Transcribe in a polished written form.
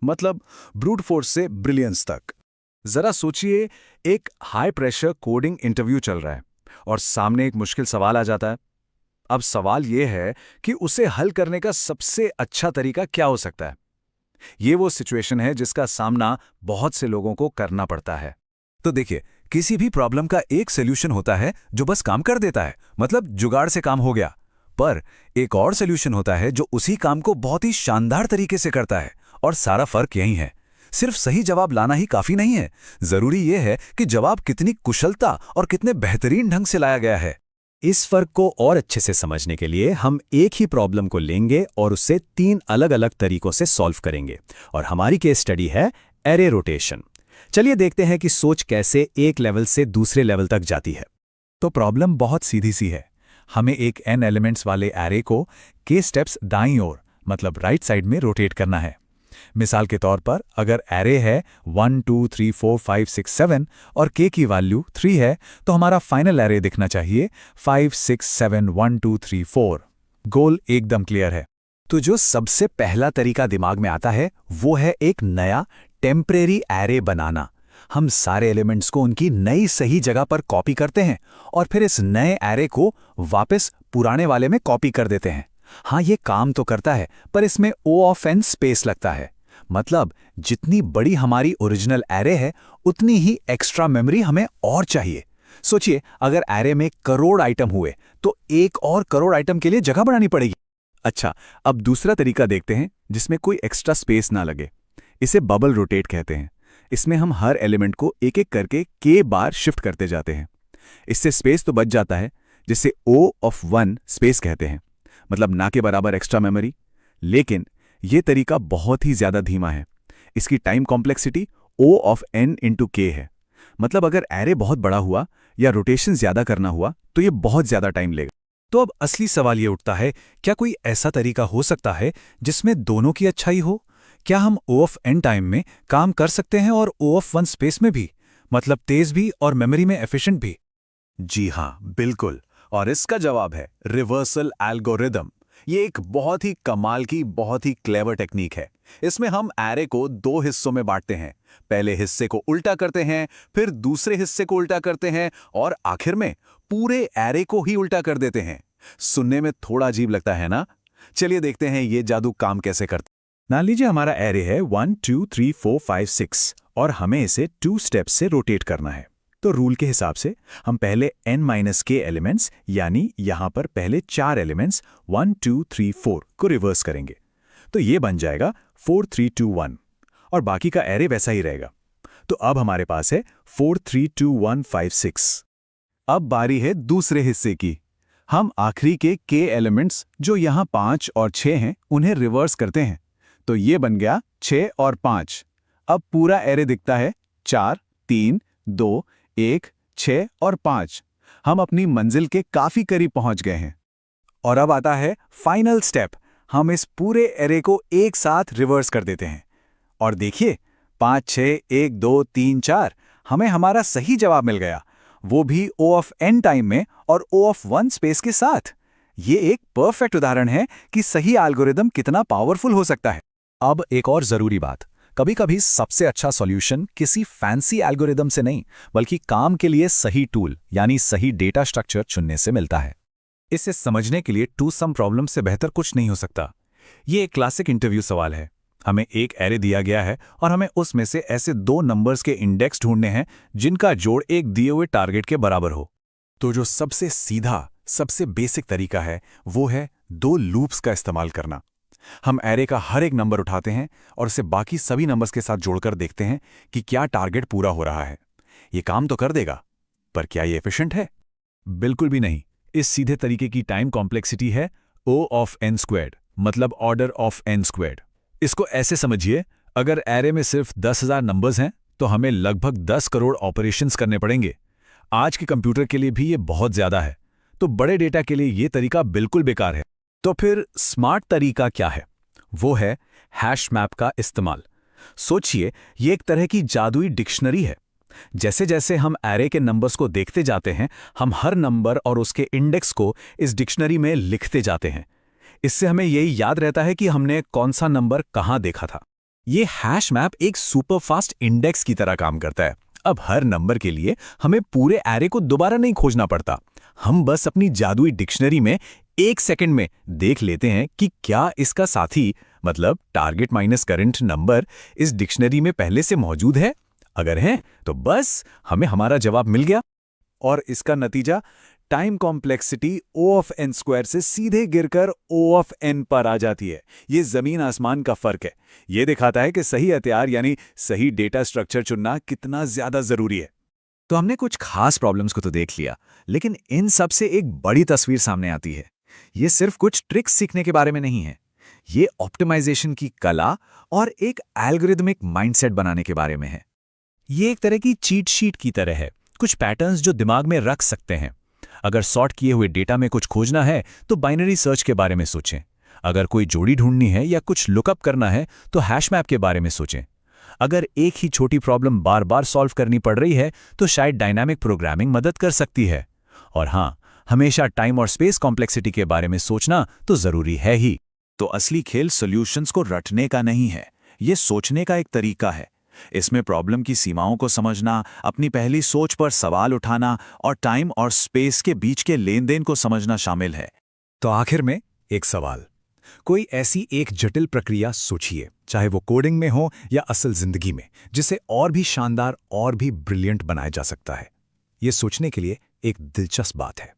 मतलब brute force से brilliance तक। जरा सोचिए, एक हाई प्रेशर कोडिंग इंटरव्यू चल रहा है और सामने एक मुश्किल सवाल आ जाता है। अब सवाल यह है कि उसे हल करने का सबसे अच्छा तरीका क्या हो सकता है। ये वो सिचुएशन है जिसका सामना बहुत से लोगों को करना पड़ता है। तो देखिए, किसी भी प्रॉब्लम का एक सॉल्यूशन होता है जो बस काम कर देता है, मतलब जुगाड़ से काम हो गया। पर एक और सॉल्यूशन होता है जो उसी काम को बहुत ही शानदार तरीके से करता है। और सारा फर्क यही है, सिर्फ सही जवाब लाना ही काफी नहीं है, जरूरी यह है कि जवाब कितनी कुशलता और कितने बेहतरीन ढंग से लाया गया है। इस फर्क को और अच्छे से समझने के लिए हम एक ही प्रॉब्लम को लेंगे और उसे 3 अलग-अलग तरीकों से सॉल्व करेंगे। और हमारी केस स्टडी है एरे रोटेशन। चलिए देखते हैं कि सोच कैसे एक लेवल से दूसरे लेवल तक जाती है। तो प्रॉब्लम बहुत सीधी सी है। हमें एक n एलिमेंट्स वाले एरे को k स्टेप्स दाईं ओर, मतलब राइट साइड में रोटेट करना है। मिसाल के तौर पर अगर एरे है 1 2 3 4 5 6 7 और k की वैल्यू 3 है, तो हमारा फाइनल एरे दिखना चाहिए 5 6 7 1 2 3 4। गोल एकदम क्लियर है। तो जो सबसे पहला तरीका दिमाग में आता है वो है एक नया टेम्परेरी एरे बनाना। हम सारे एलिमेंट्स को उनकी नई सही जगह पर कॉपी करते हैं और फिर इस नए एरे को वापस पुराने वाले में कॉपी कर देते हैं। हाँ, ये काम तो करता है, पर इसमें O ऑफ n स्पेस लगता है। मतलब जितनी बड़ी हमारी ओरिजिनल एरे है उतनी ही एक्स्ट्रा मेमोरी हमें और चाहिए। सोचिए, अगर एरे में करोड़ आइटम हुए तो एक और करोड़ आइटम के लिए जगह बनानी पड़ेगी। अच्छा, अब दूसरा तरीका देखते हैं जिसमें कोई एक्स्ट्रा स्पेस ना लगे। इसे बबल रोटेट कहते हैं। इसमें हम हर एलिमेंट को एक एक करके k बार शिफ्ट करते जाते हैं। इससे स्पेस तो बच जाता है, जिसे O ऑफ 1 स्पेस कहते हैं, मतलब ना के बराबर एक्स्ट्रा मेमोरी। लेकिन यह तरीका बहुत ही ज्यादा धीमा है। इसकी time complexity O of n into k है। मतलब अगर एरे बहुत बड़ा हुआ या रोटेशन ज्यादा करना हुआ तो यह बहुत ज्यादा टाइम लेगा। तो अब असली सवाल ये उठता है, क्या कोई ऐसा तरीका हो सकता है जिसमें दोनों की अच्छाई हो? क्या हम O ऑफ n टाइम में काम कर सकते हैं और O ऑफ 1 स्पेस में भी, मतलब तेज भी और मेमोरी में एफिशिएंट भी? जी हाँ, बिल्कुल। और इसका जवाब है रिवर्सल एल्गोरिदम। ये एक बहुत ही कमाल की, बहुत ही क्लेवर टेक्निक है। इसमें हम एरे को 2 हिस्सों में बांटते हैं। पहले हिस्से को उल्टा करते हैं, फिर दूसरे हिस्से को उल्टा करते हैं और आखिर में पूरे एरे को ही उल्टा कर देते हैं। सुनने में थोड़ा अजीब लगता है ना? चलिए देखते हैं ये जादू काम कैसे करता है। मान लीजिए हमारा एरे है 1 2 3 4 5 6 और हमें इसे 2 स्टेप्स से रोटेट करना है। तो रूल के हिसाब से हम पहले n-k एलिमेंट्स, यानी यहां पर पहले 4 एलिमेंट्स 1 2 3 4 को रिवर्स करेंगे। तो ये बन जाएगा 4 3 2 1 और बाकी का एरे वैसा ही रहेगा। तो अब हमारे पास है 4 3 2 1 5 6। अब बारी है दूसरे हिस्से की। हम आखिरी के k एलिमेंट्स जो यहां 5 और 6 हैं उन्हें रिवर्स करते हैं। तो ये बन गया 6 और 5। अब पूरा एरे दिखता है 4 3 2 1 6 और 5। हम अपनी मंजिल के काफी करीब पहुंच गए हैं। और अब आता है फाइनल स्टेप। हम इस पूरे एरे को एक साथ रिवर्स कर देते हैं और देखिए 5 6 1 2 3 4, हमें हमारा सही जवाब मिल गया, वो भी O ऑफ n टाइम में और O ऑफ 1 स्पेस के साथ। ये एक परफेक्ट उदाहरण है कि सही एल्गोरिदम कितना पावरफुल हो सकता है। अब एक और जरूरी बात, कभी-कभी सबसे अच्छा सॉल्यूशन किसी फैंसी एल्गोरिदम से नहीं, बल्कि काम के लिए सही टूल यानी सही डेटा स्ट्रक्चर चुनने से मिलता है। इसे समझने के लिए टू सम प्रॉब्लम से बेहतर कुछ नहीं हो सकता। ये एक क्लासिक इंटरव्यू सवाल है। हमें एक एरे दिया गया है और हमें उसमें से ऐसे 2 नंबर्स के इंडेक्स ढूंढने हैं जिनका जोड़ एक दिए हुए टारगेट के बराबर हो। तो जो सबसे सीधा, सबसे बेसिक तरीका है वो है 2 लूप्स का इस्तेमाल करना। हम एरे का हर एक नंबर उठाते हैं और उसे बाकी सभी नंबर्स के साथ जोड़कर देखते हैं कि क्या टारगेट पूरा हो रहा है। ये काम तो कर देगा, पर क्या ये एफिशिएंट है? बिल्कुल भी नहीं। इस सीधे तरीके की टाइम कॉम्प्लेक्सिटी है O ऑफ n स्क्वायर्ड, मतलब ऑर्डर ऑफ n स्क्वायर्ड। इसको ऐसे समझिए, अगर एरे में सिर्फ 10,000 नंबर्स हैं तो हमें लगभग 10 करोड़ ऑपरेशंस करने पड़ेंगे। आज के कंप्यूटर के लिए भी ये बहुत ज्यादा है, तो बड़े डेटा के लिए ये तरीका बिल्कुल बेकार है। तो फिर स्मार्ट तरीका क्या है? वो है हैश मैप का इस्तेमाल। सोचिए, ये एक तरह की जादुई डिक्शनरी है। जैसे जैसे हम एरे के नंबर्स को देखते जाते हैं, हम हर नंबर और उसके इंडेक्स को इस डिक्शनरी में लिखते जाते हैं। इससे हमें यही याद रहता है कि हमने कौन सा नंबर कहाँ देखा था। ये हैश मैप एक सुपरफास्ट इंडेक्स की तरह काम करता है। अब हर नंबर के लिए हमें पूरे एरे को दोबारा नहीं खोजना पड़ता। हम बस अपनी जादुई डिक्शनरी में 1 सेकंड में देख लेते हैं कि क्या इसका साथी मतलब टारगेट माइनस करंट नंबर इस डिक्शनरी में पहले से मौजूद है। अगर है तो बस हमें हमारा जवाब मिल गया। और इसका नतीजा time complexity O of n square से सीधे गिरकर O ऑफ n पर आ जाती है। ये जमीन आसमान का फर्क है। ये दिखाता है कि सही हथियार यानी सही डेटा स्ट्रक्चर चुनना कितना ज्यादा जरूरी है। तो हमने कुछ खास प्रॉब्लम्स को तो देख लिया, लेकिन इन सब से एक बड़ी तस्वीर सामने आती है। ये सिर्फ कुछ ट्रिक्स सीखने के बारे में नहीं है, ये ऑप्टिमाइजेशन की कला और एक एल्गोरिदमिक माइंडसेट बनाने के बारे में है। ये एक तरह की चीट शीट की तरह है, कुछ पैटर्न्स जो दिमाग में रख सकते हैं। अगर सॉर्ट किए हुए डेटा में कुछ खोजना है तो बाइनरी सर्च के बारे में सोचें। अगर कोई जोड़ी ढूंढनी है या कुछ लुकअप करना है तो हैश मैप के बारे में सोचें। अगर एक ही छोटी प्रॉब्लम बार बार सॉल्व करनी पड़ रही है तो शायद डायनामिक प्रोग्रामिंग मदद कर सकती है। और हाँ, हमेशा टाइम और स्पेस कॉम्प्लेक्सिटी के बारे में सोचना तो जरूरी है ही। तो असली खेल सॉल्यूशंस को रटने का नहीं है, ये सोचने का एक तरीका है। इसमें प्रॉब्लम की सीमाओं को समझना, अपनी पहली सोच पर सवाल उठाना और टाइम और स्पेस के बीच के लेन-देन को समझना शामिल है। तो आखिर में एक सवाल, कोई ऐसी एक जटिल प्रक्रिया सोचिए, चाहे वो कोडिंग में हो या असल जिंदगी में, जिसे और भी शानदार और भी ब्रिलियंट बनाया जा सकता है। ये सोचने के लिए एक दिलचस्प बात है।